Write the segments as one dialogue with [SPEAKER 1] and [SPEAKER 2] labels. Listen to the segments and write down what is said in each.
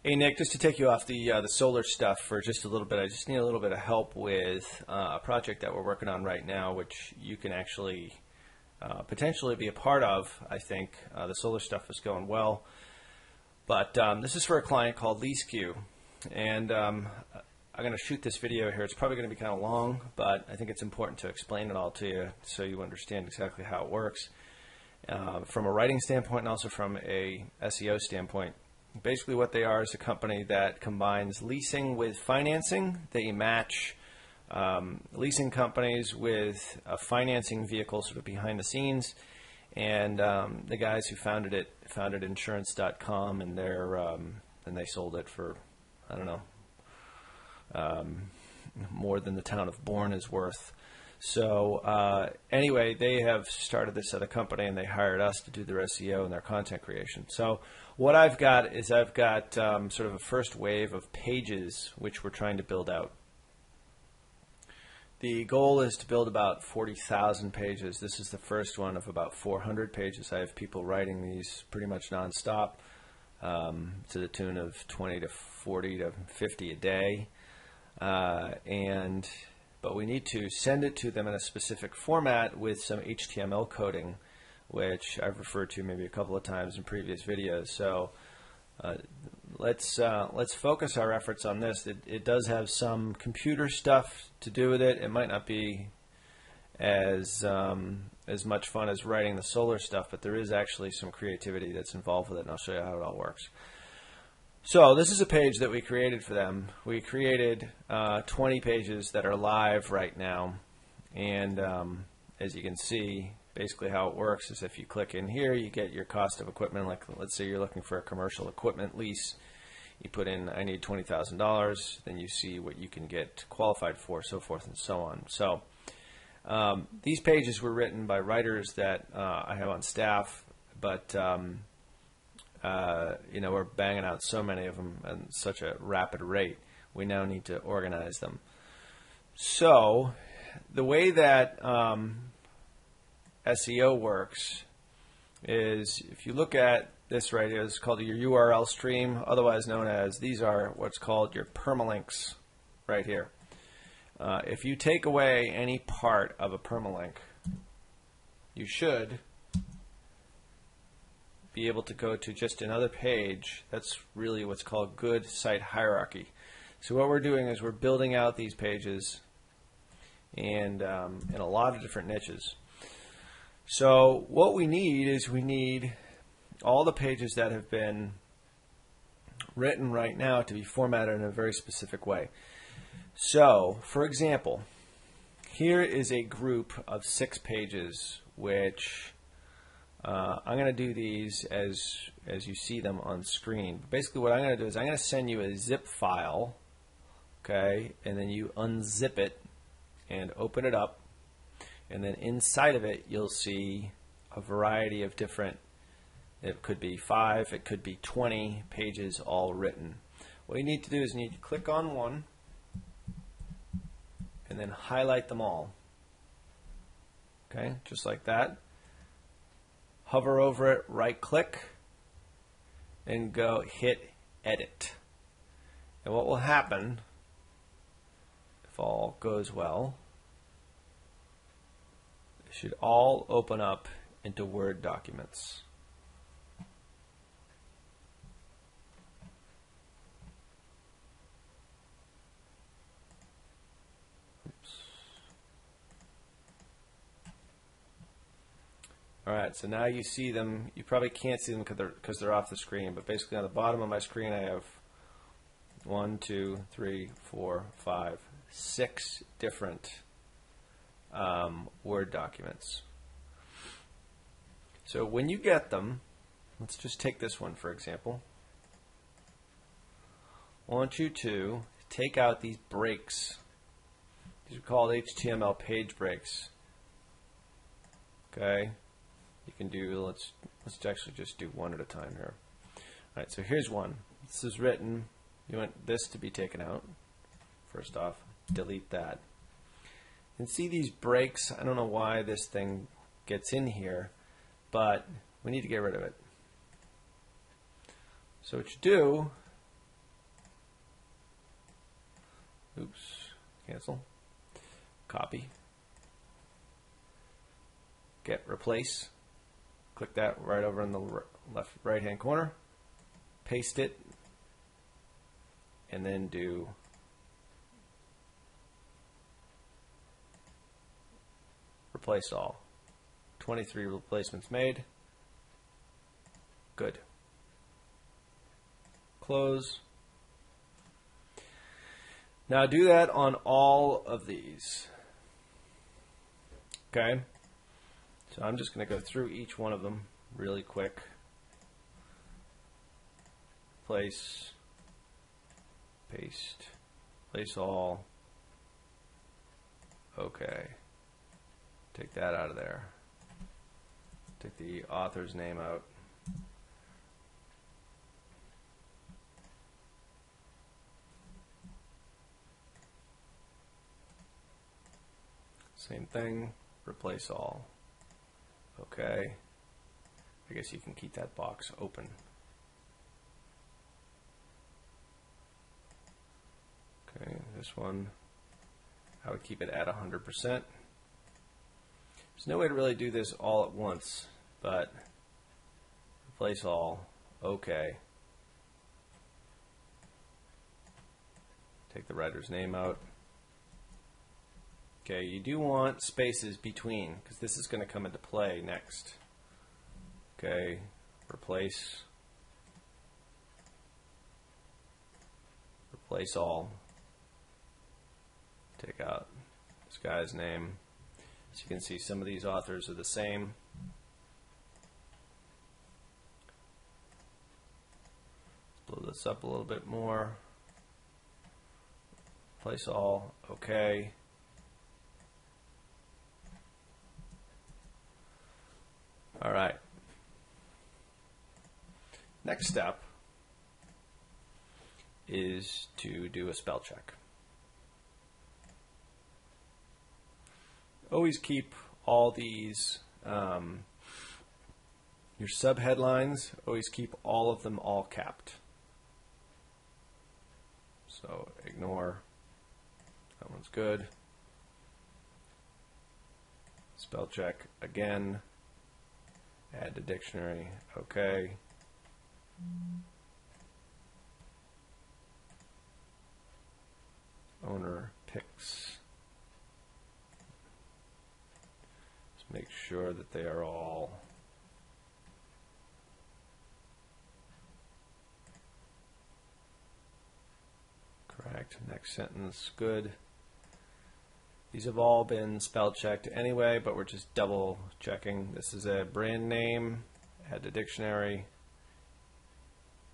[SPEAKER 1] Hey Nick, just to take you off the solar stuff for just a little bit, I just need a little bit of help with a project that we're working on right now, which you can actually potentially be a part of. I think the solar stuff is going well, but this is for a client called LeaseQ, and I'm going to shoot this video here. It's probably going to be kind of long, but I think it's important to explain it all to you so you understand exactly how it works from a writing standpoint and also from a SEO standpoint. Basically what they are is a company that combines leasing with financing. They match leasing companies with a financing vehicle sort of behind the scenes. And the guys who founded it founded insurance.com, and they sold it for, I don't know, more than the town of Bourne is worth. So anyway, they have started this other company, and they hired us to do their SEO and their content creation. So what I've got is I've got sort of a first wave of pages which we're trying to build out. The goal is to build about 40,000 pages. This is the first one of about 400 pages. I have people writing these pretty much nonstop to the tune of 20 to 40 to 50 a day. But we need to send it to them in a specific format with some HTML coding, which I've referred to maybe a couple of times in previous videos. So let's focus our efforts on this. It does have some computer stuff to do with it. It might not be as much fun as writing the solar stuff, but there is actually some creativity that's involved with it, and I'll show you how it all works. So this is a page that we created for them. We created 20 pages that are live right now, and as you can see, basically how it works is if you click in here, you get your cost of equipment. Like, let's say you're looking for a commercial equipment lease. You put in, I need $20,000. Then you see what you can get qualified for, so forth and so on. So these pages were written by writers that I have on staff, but you know, we're banging out so many of them at such a rapid rate. We now need to organize them. So the way that SEO works is, if you look at this right here, it's called your URL stream, otherwise known as, these are what's called your permalinks right here. If you take away any part of a permalink, you should be able to go to just another page. That's really what's called good site hierarchy. So what we're doing is we're building out these pages and in a lot of different niches. So what we need is we need all the pages that have been written right now to be formatted in a very specific way. So, for example, here is a group of 6 pages which I'm going to do these as you see them on screen. Basically what I'm going to do is I'm going to send you a zip file, okay, and then you unzip it and open it up, and then inside of it you'll see a variety of different, it could be 5, it could be 20 pages all written. What you need to do is you need to click on one and then highlight them all, okay, just like that. Hover over it, right click, and go hit edit. And what will happen, if all goes well, it should all open up into Word documents. Alright, so now you see them. You probably can't see them because they're off the screen, but basically on the bottom of my screen I have 1, 2, 3, 4, 5, 6 different Word documents. So when you get them, let's just take this one for example. I want you to take out these breaks. These are called HTML page breaks. Okay. You can do, let's actually just do one at a time here. Alright, so here's one. This is written. You want this to be taken out. First off, delete that. And see these breaks? I don't know why this thing gets in here, but we need to get rid of it. So what you do cancel, copy, get replace, click that right over in the left right hand corner, paste it, and then do replace all. 23 replacements made. Good. Close. Now do that on all of these. Okay? So I'm just going to go through each one of them really quick. Place, paste, place all. Okay. Take that out of there. Take the author's name out. Same thing, replace all. Okay. I guess you can keep that box open. Okay, this one, I would keep it at 100%. There's no way to really do this all at once, but replace all, okay. Take the writer's name out. Okay, you do want spaces between, because this is going to come into play next. Okay, replace all. Take out this guy's name. As you can see, some of these authors are the same. Let's blow this up a little bit more. Replace all, okay. All right. Next step is to do a spell check. Always keep all these, your subheadlines, always keep all of them all capped. So ignore, that one's good. Spell check again. Add to dictionary, okay. Owner picks. Just make sure that they are all correct. Next sentence, good. These have all been spell checked anyway, but we're just double checking. This is a brand name, add to dictionary.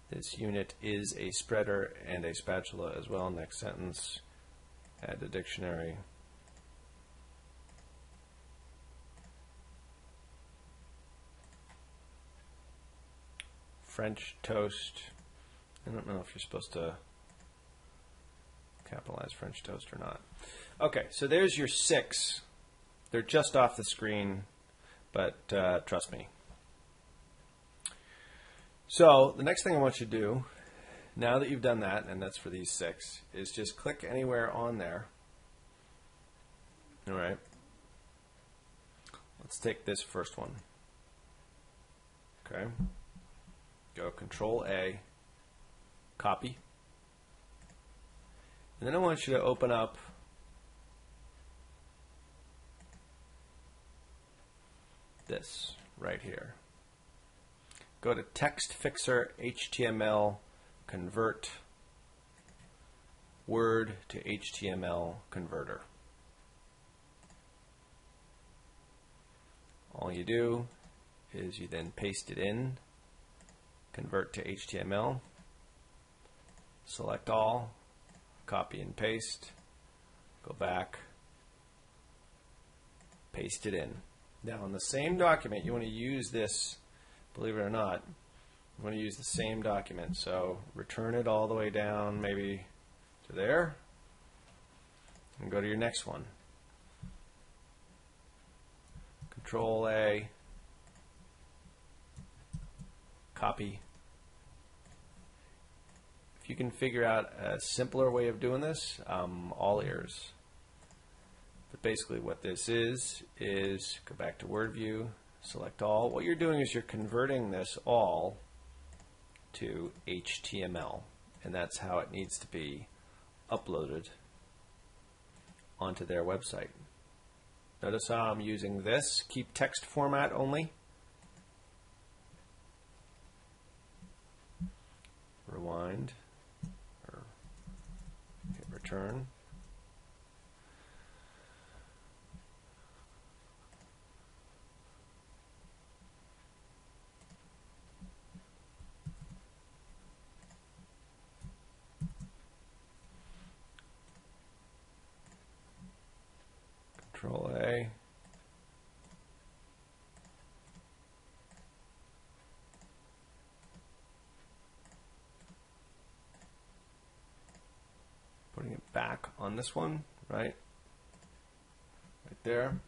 [SPEAKER 1] This unit is a spreader and a spatula as well. Next sentence, add to dictionary. French toast. I don't know if you're supposed to capitalize French toast or not. Okay, so there's your 6. They're just off the screen, but trust me. So the next thing I want you to do, now that you've done that, and that's for these 6, is just click anywhere on there. All right. Let's take this first one. Okay. Go Control A, copy. And then I want you to open up this right here. Go to Text Fixer HTML, convert Word to HTML converter. All you do is you then paste it in, convert to HTML, select all, copy and paste, go back, paste it in. Now in the same document, you want to use this, believe it or not, you want to use the same document. So return it all the way down maybe to there, and go to your next one. Control A, copy. If you can figure out a simpler way of doing this, all ears. But basically what this is go back to Word View, select all. What you're doing is you're converting this all to HTML, and that's how it needs to be uploaded onto their website. Notice how I'm using this, keep text format only. Rewind, or hit return. Control A. Putting it back on this one, right? Right there.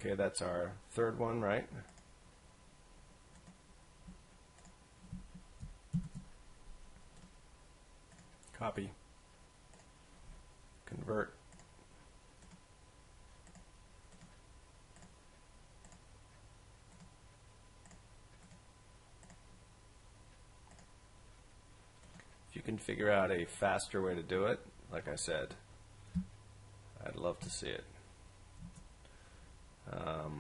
[SPEAKER 1] Okay, that's our third one, right? Copy. Convert. If you can figure out a faster way to do it, like I said, I'd love to see it. That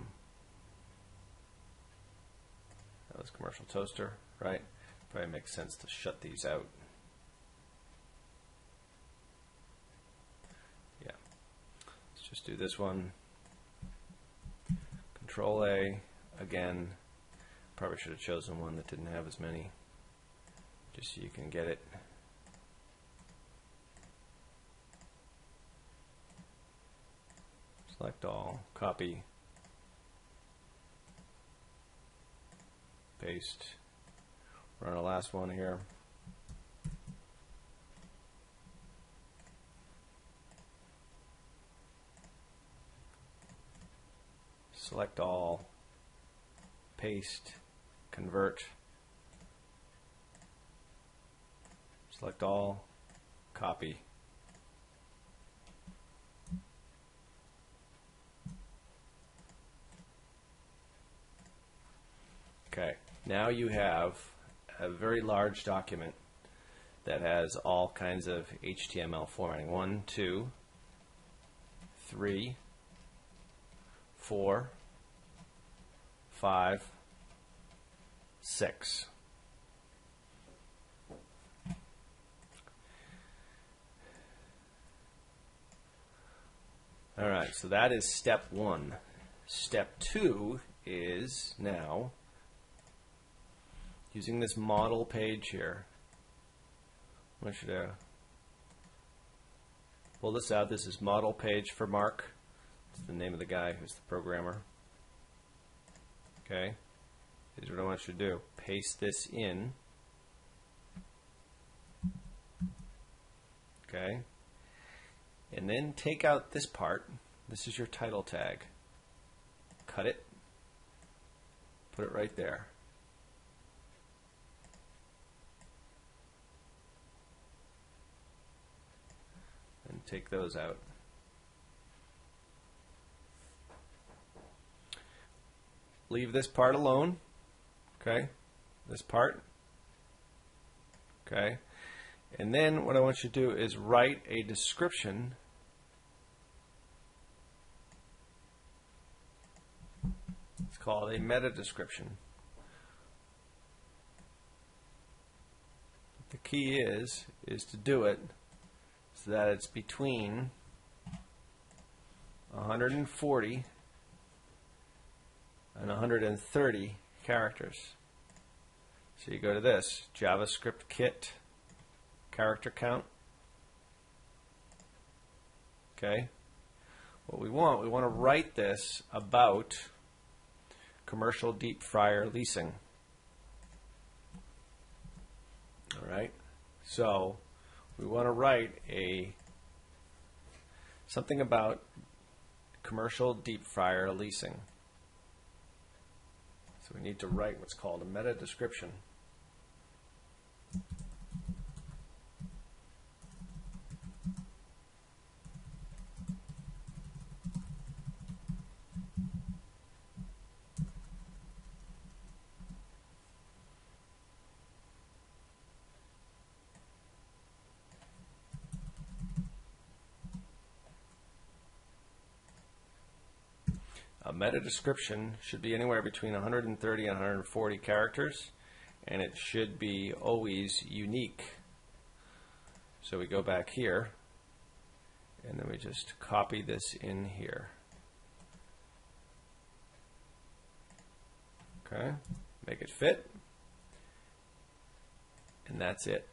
[SPEAKER 1] was Commercial Toaster, right? Probably makes sense to shut these out. Yeah. Let's just do this one. Control A. Again, probably should have chosen one that didn't have as many, just so you can get it. Select all, copy, paste, run our last one here. Select all, paste, convert, select all, copy. Okay, now you have a very large document that has all kinds of HTML formatting. 1, 2, 3, 4, 5, 6. All right, so that is step 1. Step 2 is now using this model page here. I want you to pull this out. This is model page for Mark. It's the name of the guy who's the programmer. Okay, here's what I want you to do. Paste this in. Okay, and then take out this part. This is your title tag. Cut it. Put it right there. And take those out. Leave this part alone. Okay, this part. Okay, and then what I want you to do is write a description. It's called a meta description. The key is to do it so that it's between 140 and 130 characters. So you go to this, JavaScript kit, character count. Okay. What we want to write this about commercial deep fryer leasing. All right. So we want to write something about commercial deep fryer leasing. So we need to write what's called a meta description. meta description should be anywhere between 130 and 140 characters, and it should be always unique. So we go back here, and then we just copy this in here. Okay, make it fit, and that's it.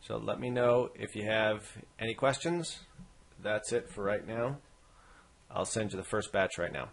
[SPEAKER 1] So let me know if you have any questions. That's it for right now. I'll send you the first batch right now.